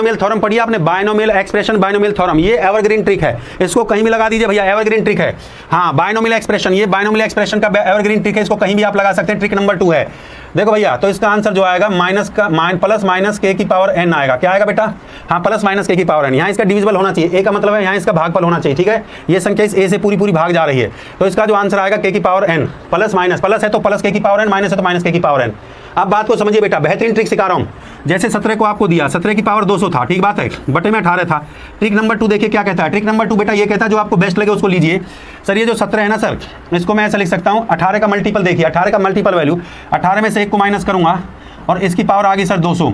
Binomial theorem पढ़िए आपने, binomial expression, binomial theorem, ये एवरग्रीन ट्रिक है, इसको कहीं भी लगा दीजिए भैया, एवरग्रीन ट्रिक है। हाँ, बायनोमियल एक्सप्रेशन, ये बायनोमियल एक्सप्रेशन का एवरग्रीन ट्रिक है, इसको कहीं भी आप लगा सकते हैं। ट्रिक नंबर 2 है, देखो भैया, तो इसका आंसर जो आएगा प्लस माइनस के की पावर n आएगा। क्या आएगा बेटा? हाँ, प्लस माइनस के की पावर n। यहाँ इसका डिविजिबल होना चाहिए, a का मतलब है यहाँ इसका भागफल होना चाहिए, ठीक है। ये संख्या इस a से पूरी पूरी भाग जा रही है, तो इसका जो आंसर आएगा के की power n, plus minus, plus है तो प्लस के की पावर n, माइनस है तो माइनस के की पावर n। अब बात को समझिए बेटा, बेहतरीन ट्रिक सिखा रहा हूँ। जैसे 17 को आपको दिया, 17 की पावर 200 था, ठीक बात है, बटे में 18 था। ट्रिक नंबर 2 देखिए क्या कहता है। ट्रिक नंबर 2 बेटा ये कहता है जो आपको बेस्ट लगे उसको लीजिए। सर ये जो 17 है ना सर, इसको मैं ऐसा लिख सकता हूँ, 18 का मल्टीपल देखिए, 18 का मल्टीपल वैल्यू, 18 में से 1 को माइनस करूंगा और इसकी पावर आ गई सर 200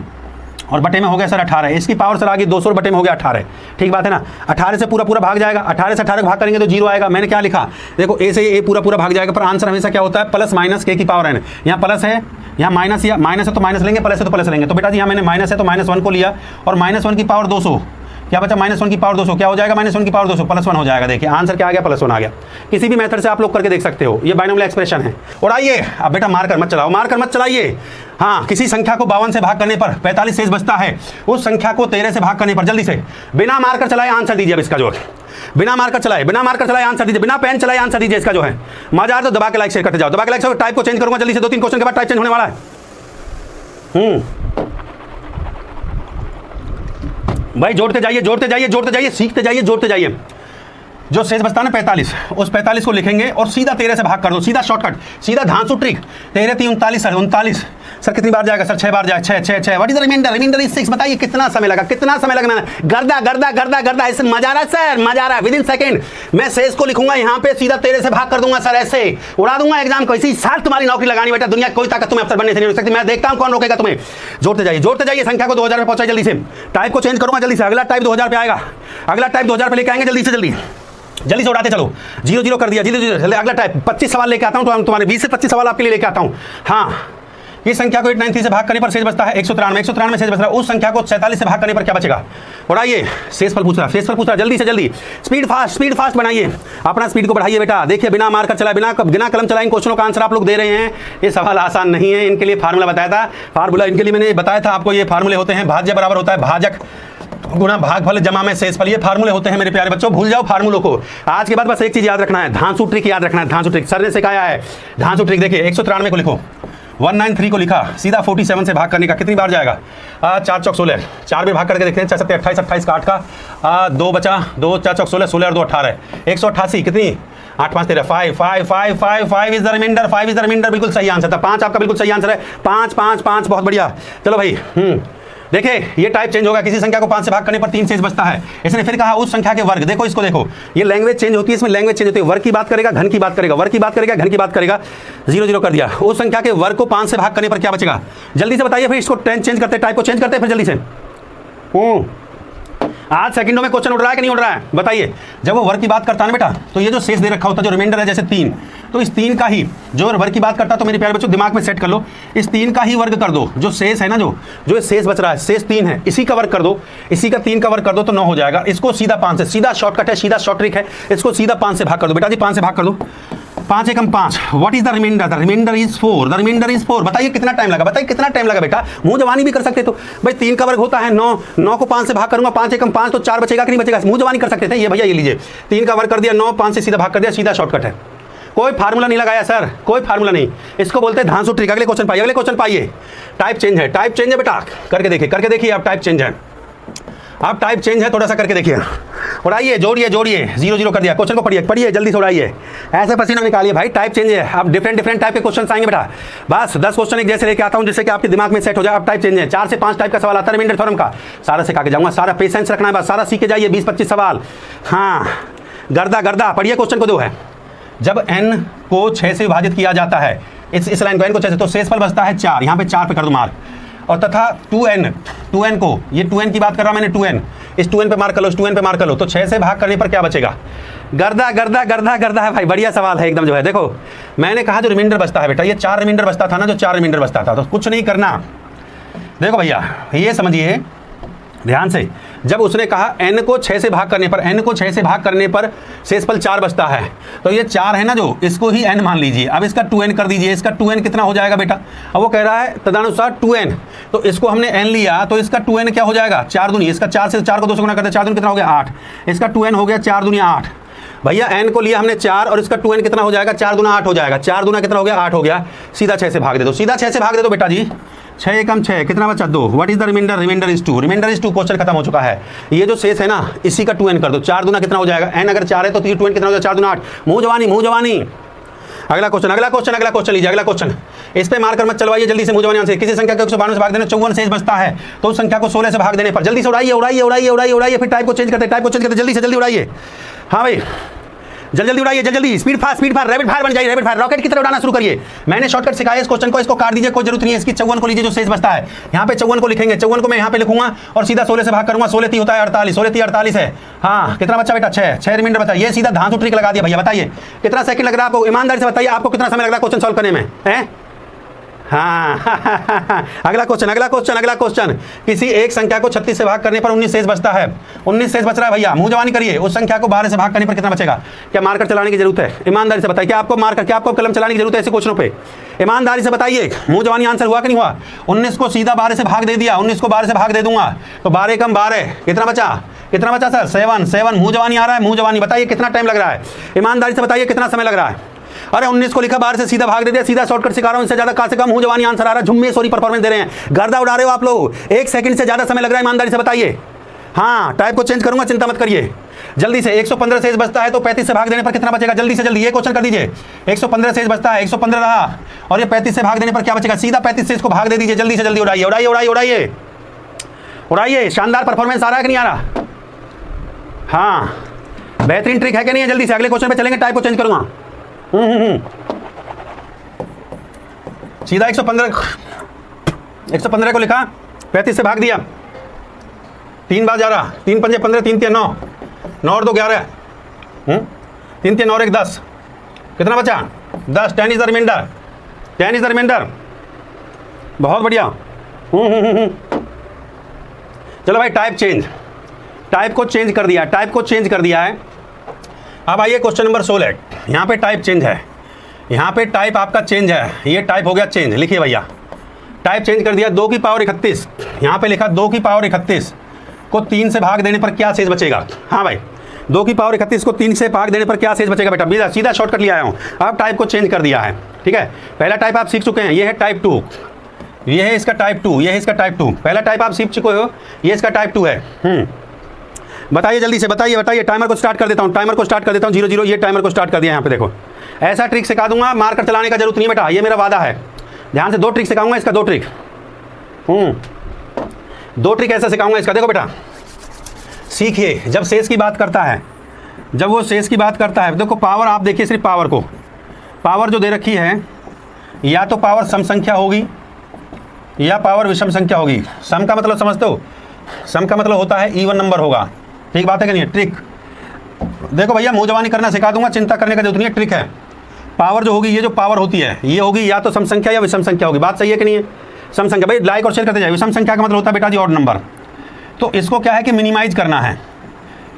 और बटे में हो गया सर 18, इसकी पावर सर आ गई 200 और बटे में हो गया 18, ठीक बात है ना। 18 से पूरा पूरा भाग जाएगा, 18 से 18 भाग करेंगे तो 0 आएगा। मैंने क्या लिखा देखो, ए से ए पूरा पूरा भाग जाएगा, पर आंसर हमेशा क्या होता है? प्लस माइनस के की पावर n। यहाँ प्लस है, यहाँ माइनस, या माइनस है तो माइनस लेंगे, प्लस है तो प्लस लेंगे। तो बेटा जी यहाँ मैंने माइनस है तो -1 को लिया और -1 की पावर 200, क्या बचा? -1 की पावर 200, क्या हो जाएगा? -1 की पावर 200 +1 हो जाएगा। देखिए आंसर क्या आ गया? +1 आ गया। किसी भी मेथड से आप लोग करके देख सकते हो, ये बायनोमियल एक्सप्रेशन है। और आइए अब बेटा मारकर मत चलाओ, मारकर मत चलाइए। हाँ, किसी संख्या को 52 से भाग करने पर 45 शेष बचता है, उस संख्या को 13 से भाग करने पर, जल्दी से बिना मारकर चलाए आंसर दीजिए। अब इसका जो है बिना मारकर चलाए आंसर दीजिए, बिना पेन चलाए आंसर दीजिए। इसका जो है मजा आ तो दबा के लाइक शेयर करते जाओ, दबा के लाइक। टाइप को चेंज करूंगा जल्दी से, 2-3 क्वेश्चन के बाद टाइप चेंज होने वाला है। भाई जोड़ते जाइए, सीखते जाइए। जो शेष बचता है ना 45, उस 45 को लिखेंगे और सीधा 13 से भाग कर दो, सीधा शॉर्टकट, सीधा धांसू ट्रिक। 13 3 39 सर, 39 सर कितनी बार जाएगा सर? 6 बार जाए, 6 what is the reminder? Reminder is 6। बताइए कितना समय लगा? गर्दा ऐसे मजा रहा है सर, मजा आ रहा है। विद इन सेकंड मैं शेष को लिखूंगा यहाँ पे, सीधा 13 से भाग कर दूंगा सर, ऐसे उड़ा दूंगा एग्जाम को। इसी साल तुम्हारी नौकरी लगानी बेटा, दुनिया कोई ताकत तुम्हें अफसर बनने से नहीं रोक सकती। मैं देखता हूँ कौन रोकेगा तुम्हें। जोड़ते जाइए, संख्या को 2000 पे पहुंचाए जल्दी से। टाइप को चेंज करूंगा जल्दी से, अगला टाइप 2000 पे आएगा, अगला टाइप 2000 पे लेके आएंगे, जल्दी से उड़ाते चलो। 0 कर दिया, जल्दी अगला टाइप 25 सवाल लेके आता हूं, तो तुम्हारे 20 से 25 सवाल आपके लिए लेके आता हूं। हाँ, इस संख्या को 893 से भाग करने पर शेष बचता है 193 शेष बच रहा है, उस संख्या को 47 से भाग करने पर क्या बचेगा? उड़ाइए। शेषफल पूछ रहा, जल्दी से जल्दी, स्पीड फास्ट बनाइए, अपना स्पीड को बढ़ाइए बेटा। देखिए बिना मार कर चलाए, बिना कलम चलाए इन क्वेश्चनों का आंसर आप लोग दे रहे हैं। ये सवाल आसान नहीं है, इनके लिए फार्मूला बताया था, फार्मूला इनके लिए मैंने बताया था आपको। ये फार्मूले होते हैं, भाज्य बराबर होता है भाजक गुणा भागफल जमा में शेषफल, ये फार्मूले होते हैं मेरे प्यारे बच्चों। भूल जाओ फार्मूलों को। आज के बाद बस एक चीज याद रखना है, धांसू ट्रिक याद रखना है। धांसू ट्रिक सर ने सिखाया है, धांसू ट्रिक। देखिए 193 को लिखो, 193 को लिखा, सीधा 47 से भाग करने का कितनी बार जाएगा? 4 चौक 16, 4 में भाग करके देखते हैं। 4 7 28, 28 का 8 का 2 बचा, 2 4 चौक 16, 16 और 2 18, 188 कितनी? 8 5 13, 5 is the reminder, 5 is the reminder. बिल्कुल सही आंसर था, 5 आपका बिल्कुल सही आंसर है। 5 बहुत बढ़िया। चलो भाई, देखिए ये टाइप चेंज होगा, किसी संख्या को 5 से भाग करने पर 3 शेष बचता है। इसने फिर कहा उस संख्या के वर्ग। देखो इसको देखो, ये लैंग्वेज चेंज होती है, इसमें लैंग्वेज चेंज होती है। वर्ग की बात करेगा, घन की बात करेगा, वर्ग की बात करेगा, घन की बात करेगा। 0 कर दिया। उस संख्या के वर्ग को 5 से भाग करने पर क्या बचेगा? जल्दी से बताइए, फिर इसको चेंज करते, टाइप को चेंज करते, फिर जल्दी से। आज सेकंडों में क्वेश्चन उड़ रहा है कि नहीं उड़ रहा है? बताइए। जब वो वर्ग की बात करता है ना बेटा, तो ये जो शेष दे रखा होता है, जो रिमाइंडर है जैसे 3, तो इस 3 का ही जो वर्ग की बात करता है, तो मेरे प्यारे बच्चों दिमाग में सेट कर लो, इस 3 का ही वर्ग कर दो। जो शेष है ना, जो शेष बच रहा है, शेष 3 है, इसी का वर्ग कर दो, इसी का 3 का वर्ग कर दो तो 9 हो जाएगा। इसको सीधा 5 से, सीधा शॉर्टकट है, सीधा शॉर्ट ट्रिक है, इसको सीधा 5 से भाग कर दो बेटा जी, 5 से भाग कर दो। 5 एकम 5, what is the reminder? The reminder is 4, बताइए कितना टाइम लगा? बेटा मुंह जवानी भी कर सकते तो भाई 3 का वर्ग होता है 9 को 5 से भाग करूंगा, 5 एकम 5 तो 4 बचेगा कि नहीं बचेगा? मुंह जवानी कर सकते थे। ये भैया ये लीजिए, 3 का वर्ग कर दिया, 9 5 से सीधा भाग कर दिया, सीधा शॉर्टकट है। कोई फार्मूला नहीं लगाया सर, कोई फार्मूला नहीं। इसको बोलते हैं धांसू ट्रिक। अगले क्वेश्चन पाइए। टाइप चेंज है बेटा, करके देखिए आप, टाइप चेंज है, थोड़ा सा करके देखिए। उड़ाइए, जोड़िए, 0 कर दिया। क्वेश्चन को पढ़िए जल्दी से, उड़ाइए, ऐसे पसीना निकालिए भाई। टाइप चेंज है, अब डिफरेंट टाइप के क्वेश्चन आएंगे बेटा। बस 10 क्वेश्चन एक जैसे लेके आता हूं, जिससे कि आपके दिमाग में सेट हो जाए। अब टाइप चेंज है, 4 से 5 टाइप का सवाल आता है रिमाइंडर थ्योरम का, सारा सिखा के जाऊंगा। सारा पेशेंस रखना है, बस सारा सीख के जाइए। 20-25 सवाल। हाँ, गर्दा पढ़िए। क्वेश्चन को 2 है, जब n को 6 से विभाजित किया जाता है, इस लाइन को n को 6 से, तो शेषफल बचता है 4। यहाँ पे 4 पे कर दो मार्क। और तथा 2n को, ये 2n की बात कर रहा मैंने, 2n, इस 2n पे मार्क कर लो, इस 2n पे मार्क कर लो, तो 6 से भाग करने पर क्या बचेगा? गर्दा है भाई, बढ़िया सवाल है एकदम। जो है देखो, मैंने कहा जो रिमाइंडर बचता है बेटा, ये 4 रिमाइंडर बचता था ना, जो 4 रिमाइंडर बचता था, तो कुछ नहीं करना। देखो भैया ये समझिए ध्यान से, जब उसने कहा n को 6 से भाग करने पर, n को 6 से भाग करने पर शेषफल 4 बचता है, तो ये 4 है ना जो, इसको ही n मान लीजिए। अब इसका 2n कर दीजिए, इसका 2n कितना हो जाएगा बेटा? अब वो कह रहा है तदनुसार 2n, तो इसको हमने n लिया तो इसका 2n क्या हो जाएगा? 4 दूनी, इसका 4 से 4 को 2 से गुना करते 4 दूनी कितना हो गया? 8। इसका 2n हो गया 4 दूनी 8। भैया n को लिया हमने 4 और इसका 2n कितना हो जाएगा? 4 दूना 8 हो जाएगा। 4 दूना कितना हो गया? 8 हो गया। सीधा 6 से भाग दे दो, सीधा 6 से भाग दे दो बेटा जी। 6 एकम 6 कितना बचा? 2। What is the reminder? Reminder is 2। Reminder is 2 question खत्म हो चुका है। ये जो शेष है ना, इसी का 2n कर दो। 4 दूना कितना हो जाएगा? n अगर 4 है तो 2n कितना हो जाएगा? 4 दूना 8। मुंह जवानी, मुंह जवानी। अगला क्वेश्चन, अगला क्वेश्चन, अगला क्वेश्चन लीजिए। अगला क्वेश्चन इस पे मारकर मत चलवाइए, जल्दी से मुंह जवानी आंसर। किसी संख्या को 152 से भाग देना 54 शेष बचता है, तो उस संख्या को 16 से भाग देने पर जल्दी से उड़ाइए, उड़ाइए, उड़ाइए, उड़ाइए, उड़ाइए। फिर टाइप को चेंज करते, टाइप को चेंज करते, जल्दी से जल्दी उड़ाइए। हाँ भाई, जल्दी जल्दी उड़ाइए, जल्दी जल्दी, स्पीड फास्ट, रैपिड फायर बन जाइए, रैपिड फायर रॉकेट की तरह उड़ाना शुरू करिए। मैंने शॉर्टकट सिखाया इस क्वेश्चन को, इसको काट दीजिए, कोई जरूरत नहीं है। इसकी 54 को लीजिए जो शेष बचता है, यहाँ पे 54 को लिखेंगे। 54 को मैं यहाँ पे लिखूंगा और सीधा 16 से भाग करूंगा। 16 होता है 48, 16 48 है। हाँ, कितना बच्चा बेटा? 6 रिमाइंडर बताइए। ये सीधा धांसू ट्रिक लगा दिया भैया। बताइए कितना सेकंड लग रहा है आपको? ईमानदारी से बताइए, आपको कितना समय लग रहा है क्वेश्चन सॉल्व करने में? है हाँ अगला क्वेश्चन, अगला क्वेश्चन, अगला क्वेश्चन। किसी एक संख्या को 36 से भाग करने पर 19 शेष बचता है। 19 शेष बच रहा है भैया, मुंह जवानी करिए। उस संख्या को 12 से भाग करने पर कितना बचेगा? क्या मार्कर चलाने की जरूरत है? ईमानदारी से बताइए, क्या आपको मार्कर, क्या आपको कलम चलाने की जरूरत है ऐसे क्वेश्चनों पे? ईमानदारी से बताइए, मुंह जवानी आंसर हुआ कि नहीं हुआ? 19 को सीधा 12 से भाग दे दिया, 19 को 12 से भाग दे दूंगा तो 12 कम 12 कितना बचा? कितना बचा सर? 7। मुंह जवानी आ रहा है, मुंह जवानी। बताइए कितना टाइम लग रहा है? ईमानदारी से बताइए कितना समय लग रहा है? अरे 19 को लिखा 12 से सीधा भाग दे दिया, सीधा शॉर्टकट सिखा रहा हूं, इससे ज्यादा कहां से कम मुंह जवानी आंसर आ रहा है। झुम्मेश्वरी परफॉर्मेंस दे रहे हैं, गर्दा उड़ा रहे हो आप लोग। 1 सेकंड से ज्यादा समय लग रहा है, ईमानदारी से बताइए। हाँ, टाइप को चेंज करूंगा, चिंता मत करिए। जल्दी से 115 शेष बचता है तो 35 से भाग देने पर कितना बचेगा? जल्दी से जल्दी ये क्वेश्चन कर दीजिए। 115 शेष बचता है, 115 रहा और ये 35 से भाग देने पर क्या बचेगा? सीधा 35 से इसको भाग दे दीजिए। जल्दी से जल्दी उड़ाइए, उड़ाइए, उड़ाइए, उड़ाइए, उड़ाइए। शानदार परफॉर्मेंस आ रहा है कि नहीं आ रहा? हाँ, बेहतरीन ट्रिक है कि नहीं है? जल्दी से अगले क्वेश्चन पे चलेंगे। टाइप को चेंज करूंगा। सीधा 115 को लिखा, 35 से भाग दिया, 3 बार जा रहा। 3 पंजे 15, 3 3 9, 9 और 2 11, 3 3 और 1 10। कितना बचा? 10। 10 is the reminder, 10 is the reminder. बहुत बढ़िया। चलो भाई, टाइप चेंज, टाइप को चेंज कर दिया, टाइप को चेंज कर दिया है। अब आइए क्वेश्चन नंबर 16। यहाँ पे टाइप चेंज है, यहाँ पे टाइप आपका चेंज है। ये टाइप हो गया चेंज। लिखिए भैया, टाइप चेंज कर दिया। 2 की पावर 31, यहाँ पे लिखा 2 की पावर 31 को 3 से भाग देने पर क्या शेष बचेगा? हाँ भाई, 2 की पावर 31 को 3 से भाग देने पर क्या शेष बचेगा बेटा? सीधा शॉर्टकट लिया आया हूँ। अब टाइप को चेंज कर दिया है, ठीक है। पहला टाइप आप सीख चुके हैं, ये है टाइप 2, ये है इसका टाइप 2, ये है इसका टाइप 2। पहला टाइप आप सीख चुके हो, ये इसका टाइप 2 है। बताइए जल्दी से, बताइए बताइए। टाइमर को स्टार्ट कर देता हूँ, टाइमर को स्टार्ट कर देता हूँ। 0 0, ये टाइमर को स्टार्ट कर दिया। यहाँ पे देखो, ऐसा ट्रिक सिखा दूंगा, मार्कर चलाने का जरूरत नहीं बेटा, ये मेरा वादा है। ध्यान से 2 ट्रिक सिखाऊंगा इसका, 2 ट्रिक। 2 ट्रिक ऐसा सिखाऊंगा इसका। देखो बेटा, सीखिए। जब शेष की बात करता है, जब वो शेष की बात करता है, देखो पावर आप देखिए, सिर्फ पावर को, पावर जो दे रखी है, या तो पावर सम संख्या होगी या पावर विषम संख्या होगी। सम का मतलब समझते हो? सम का मतलब होता है इवन नंबर होगा। ठीक बात है कि नहीं? ट्रिक देखो भैया, मुंह जवानी करना सिखा दूंगा, चिंता करने का जरूरत नहीं है। ट्रिक है, पावर जो होगी, ये जो पावर होती है, ये होगी या तो सम संख्या या विषम संख्या होगी। बात सही है कि नहीं है? सम संख्या, भाई लाइक और शेयर करते जाए। विषम संख्या का मतलब होता है बेटा जी ऑड नंबर। तो इसको क्या है कि मिनिमाइज करना है,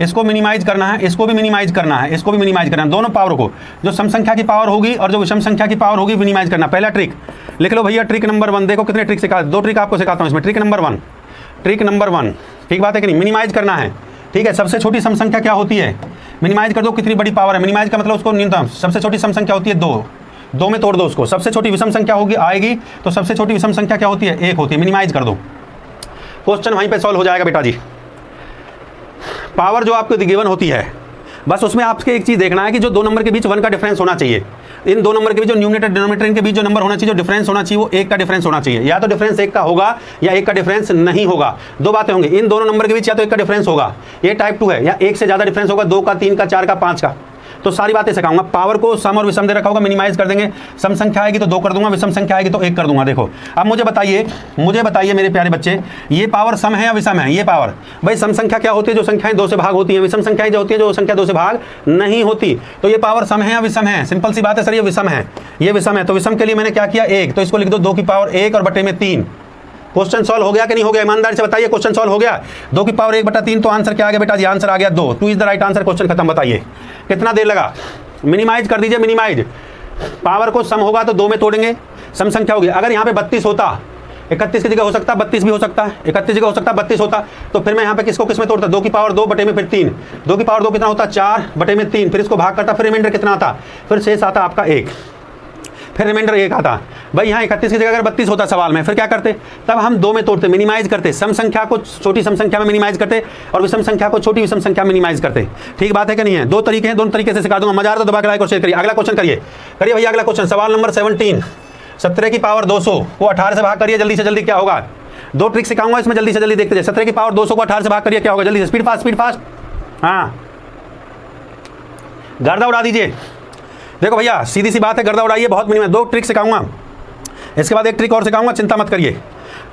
इसको मिनिमाइज करना है, इसको भी मिनिमाइज करना है, इसको भी मिनिमाइज करना है। दोनों पावर को, जो सम संख्या की पावर होगी और जो विषम संख्या की पावर होगी, मिनिमाइज करना। पहला ट्रिक लिख लो भैया, ट्रिक नंबर 1। देखो कितने ट्रिक सिखा, 2 ट्रिक आपको सिखाता हूँ इसमें। ट्रिक नंबर 1, ट्रिक नंबर 1, ठीक बात है कि नहीं? मिनिमाइज करना है, ठीक है। सबसे छोटी सम संख्या क्या होती है? मिनिमाइज कर दो, कितनी बड़ी पावर है। मिनिमाइज का मतलब उसको न्यूनतम, सबसे छोटी सम संख्या होती है 2, 2 में तोड़ दो उसको। सबसे छोटी विषम संख्या होगी आएगी, तो सबसे छोटी विषम संख्या क्या होती है? 1 होती है। मिनिमाइज कर दो, क्वेश्चन वहीं पे सॉल्व हो जाएगा बेटा जी। पावर जो आपको गिवन होती है, बस उसमें आपके एक चीज़ देखना है कि जो 2 नंबर के बीच 1 का डिफरेंस होना चाहिए। इन 2 नंबर के बीच जो न्यूमरेटर डिनोमिनेटर इनके बीच जो नंबर होना चाहिए, जो डिफरेंस होना चाहिए, वो 1 का डिफरेंस होना चाहिए। या तो डिफरेंस 1 का होगा या 1 का डिफरेंस नहीं होगा। 2 बातें होंगी। इन दोनों नंबर के बीच या तो 1 का डिफरेंस होगा, ये टाइप 2 है, या 1 से ज़्यादा डिफरेंस होगा, 2 का, 3 का, 4 का, 5 का। तो सारी बातें सिखाऊंगा। पावर को सम और विषम दे रखा होगा, मिनिमाइज कर देंगे। सम संख्या आएगी तो 2 कर दूंगा, विषम संख्या आएगी तो 1 कर दूंगा। देखो अब मुझे बताइए मेरे प्यारे बच्चे, ये पावर सम है या विषम है? ये पावर, भाई सम संख्या क्या होती है? जो संख्याएं 2 से भाग होती है। विषम संख्याएं जो होती है, जो संख्या 2 से भाग नहीं होती। तो ये पावर सम है या विषम है? सिंपल सी बात है सर, ये विषम है, ये विषम है। तो विषम के लिए मैंने क्या किया? 1, तो इसको लिख दो 2 की पावर 1 और बटे में 3। क्वेश्चन सॉल्व हो गया कि नहीं हो गया, ईमानदारी से बताइए, क्वेश्चन सॉल्व हो गया। 2 की पावर 1/3 तो आंसर क्या आ गया बेटा जी, आंसर आ गया 2। 2 is the right answer. Question खत्म। बताइए कितना देर लगा, मिनिमाइज कर दीजिए, मिनिमाइज। पावर को सम होगा तो 2 में तोड़ेंगे, सम संख्या होगी। अगर यहाँ पे 32 होता, 31 की जगह हो सकता है 32 भी हो सकता है, 31 जगह हो सकता है 32 होता, तो फिर मैं यहाँ पे किसको किस में तोड़ता, 2 की पावर 2 बटे में फिर 3, 2 की पावर 2 कितना होता, 4 बटे में 3, फिर इसको भाग करता, फिर रिमाइंडर कितना आता, फिर शेष आता आपका 1, फिर रिमाइंडर 1 आता। भाई यहाँ 31 की जगह अगर 32 होता सवाल में, फिर क्या करते, तब हम 2 में तोड़ते, मिनिमाइज करते, सम संख्या को छोटी सम संख्या में मिनिमाइज करते और विषम संख्या को छोटी विषम संख्या में मिनिमाइज करते। ठीक बात है कि नहीं है? 2 तरीके हैं, दोनों तरीके से सिखा दूंगा। मजा आ रहा तो दबा के लाइक और शेयर करिए। अगला क्वेश्चन करिए भैया, अगला क्वेश्चन सवाल नंबर 17। 17 की पावर 200 को 18 से भाग करिए, जल्दी से जल्दी क्या होगा। 2 ट्रिक सिखाऊंगा इसमें, जल्दी से जल्दी देखते जाइए। 17 की पावर 200 को 18 से भाग करिए, क्या होगा, जल्दी से, स्पीड फास्ट। हाँ, गर्दा उड़ा दीजिए। देखो भैया सीधी सी बात है, गर्दा उड़ाइए, बहुत मिनिमम। 2 ट्रिक सिखाऊंगा, इसके बाद एक ट्रिक और सिखाऊंगा, चिंता मत करिए।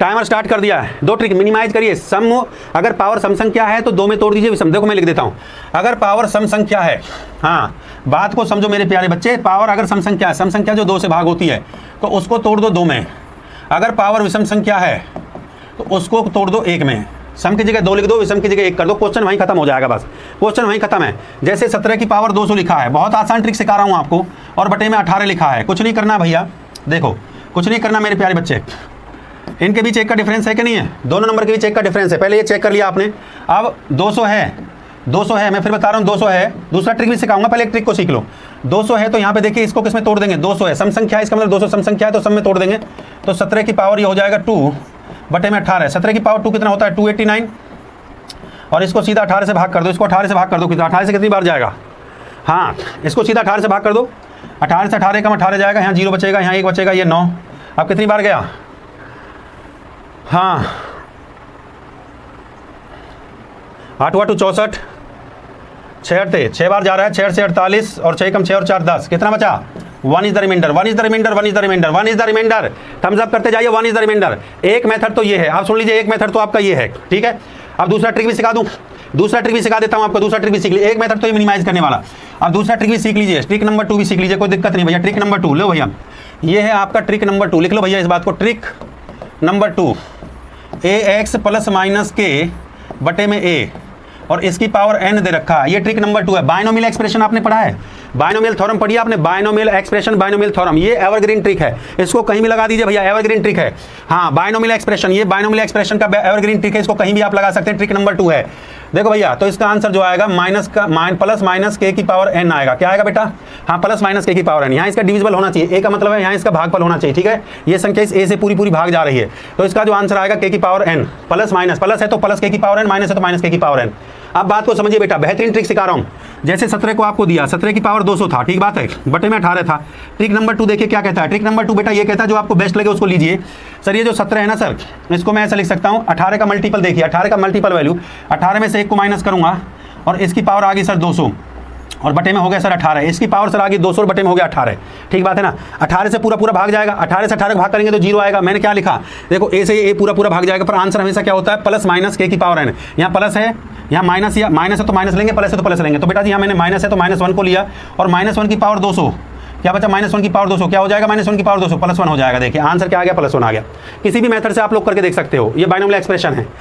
टाइमर स्टार्ट कर दिया है। 2 ट्रिक, मिनिमाइज करिए। सम अगर पावर सम संख्या है तो 2 में तोड़ दीजिए विषम। देखो मैं लिख देता हूं, अगर पावर सम संख्या है, हाँ बात को समझो मेरे प्यारे बच्चे, पावर अगर सम संख्या है, सम संख्या जो 2 से भाग होती है तो उसको तोड़ दो 2 में। अगर पावर विषम संख्या है तो उसको तोड़ दो 1 में। सम की जगह 2 लिख दो, विषम की जगह 1 कर दो, क्वेश्चन वहीं खत्म हो जाएगा। बस क्वेश्चन वहीं खत्म है। जैसे 17 की पावर 200 लिखा है, बहुत आसान ट्रिक सिखा रहा हूं आपको, और बटे में 18 लिखा है। कुछ नहीं करना भैया, देखो कुछ नहीं करना मेरे प्यारे बच्चे, इनके बीच 1 का डिफरेंस है कि नहीं है, दोनों नंबर के बीच 1 का डिफरेंस है। पहले ये चेक कर लिया आपने। अब 200 है, मैं फिर बता रहा हूँ 200 है। दूसरा ट्रिक भी सिखाऊंगा, पहले एक ट्रिक को सीख लो। 200 है तो यहाँ पे देखिए इसको किस में तोड़ देंगे, 200 है सम संख्या है, इसका मतलब 200 सम संख्या है तो सम में तोड़ देंगे। तो 17 की पावर ये हो जाएगा 2 बटे में 18। 17 की पावर 2 कितना होता है, 289, और इसको सीधा 18 से भाग कर दो। इसको 18 से भाग कर दो, कितना 18 से कितनी बार जाएगा, हाँ इसको सीधा 18 से भाग कर दो। 18 से 18 कम 18 जाएगा, यहाँ 0 बचेगा, यहाँ 1 बचेगा, ये 9। अब कितनी बार गया, हाँ 8 8 64, 6 बार जा रहा है, 6 से 48 और 6 कम 6 और 4 10, कितना बचा, 1 is the reminder, 1 is the reminder, 1 is the reminder, 1 is the reminder. Thumbs up करते जाइए, 1 इज द रिमाइंडर। एक मेथड तो ये है, आप सुन लीजिए, एक मेथड तो आपका ये है, ठीक है। अब दूसरा ट्रिक भी सिखा दूं, दूसरा ट्रिक भी सिखा देता हूं आपको, दूसरा ट्रिक भी सीख लीजिए। एक मेथड तो ये मिनिमाइज करने वाला, अब दूसरा ट्रिक भी सीख लीजिए, ट्रिक नंबर 2 भी सीख लीजिए, कोई दिक्कत नहीं भैया। ट्रिक नंबर 2 लो भैया, ये है आपका ट्रिक नंबर 2, लिख लो भैया इस बात को। Trick number 2, ax plus minus के बटे में a और इसकी पावर n दे रखा है, ये ट्रिक नंबर 2 है। बायनोमियल एक्सप्रेशन आपने पढ़ा है, बायनोमियल थ्योरम पढ़िए आपने, बायनोमियल एक्सप्रेशन, बायनोमियल थ्योरम, ये एवरग्रीन ट्रिक है, इसको कहीं भी लगा दीजिए भैया, एवरग्रीन ट्रिक है। हाँ बायनोमियल एक्सप्रेशन, ये बायनोमियल एक्सप्रेशन का एवरग्रीन ट्रिक है, इसको कहीं भी आप लगा सकते हैं, ट्रिक नंबर 2 है। देखो भैया, तो इसका आंसर जो आएगा प्लस माइनस के की पावर n आएगा। क्या आएगा बेटा, हाँ प्लस माइनस के की पावर n। यहाँ इसका डिविजिबल होना चाहिए, a का मतलब है यहाँ इसका भागफल होना चाहिए, ठीक है। ये संख्या इस a से पूरी पूरी भाग जा रही है, तो इसका जो आंसर आएगा k की power n, plus minus, plus है तो प्लस k की पावर n, माइनस है तो माइनस k की पावर n। अब बात को समझिए बेटा, बेहतरीन ट्रिक सिखा रहा हूँ। जैसे 17 को आपको दिया, 17 की पावर 200 था, ठीक बात है, बटे में 18 था। ट्रिक नंबर 2 देखिए क्या कहता है। ट्रिक नंबर 2 बेटा ये कहता है, जो आपको बेस्ट लगे उसको लीजिए। सर ये जो 17 है ना सर, इसको मैं ऐसा लिख सकता हूँ, 18 का मल्टीपल देखिए, 18 का मल्टीपल वैल्यू, 18 में से 1 को माइनस करूंगा और इसकी पावर आ गई सर 200 और बटे में हो गया सर 18, इसकी पावर सर आ गई 200 और बटे में हो गया 18, ठीक बात है ना। 18 से पूरा पूरा भाग जाएगा, 18 से 18 भाग करेंगे तो 0 आएगा। मैंने क्या लिखा, देखो a से a पूरा पूरा भाग जाएगा, पर आंसर हमेशा क्या होता है, प्लस माइनस k की पावर n। यहाँ प्लस है, यहाँ माइनस, या माइनस है तो माइनस लेंगे, प्लस है तो प्लस लेंगे। तो बेटा जी यहाँ मैंने माइनस है तो -1 को लिया, और -1 की पावर 200, क्या बचा, -1 की पावर 200, क्या हो जाएगा, -1 की पावर 200 +1 हो जाएगा। देखिए आंसर क्या आ गया, +1 आ गया। किसी भी मेथड से आप लोग करके देख सकते हो, ये बायनोमियल एक्सप्रेशन है।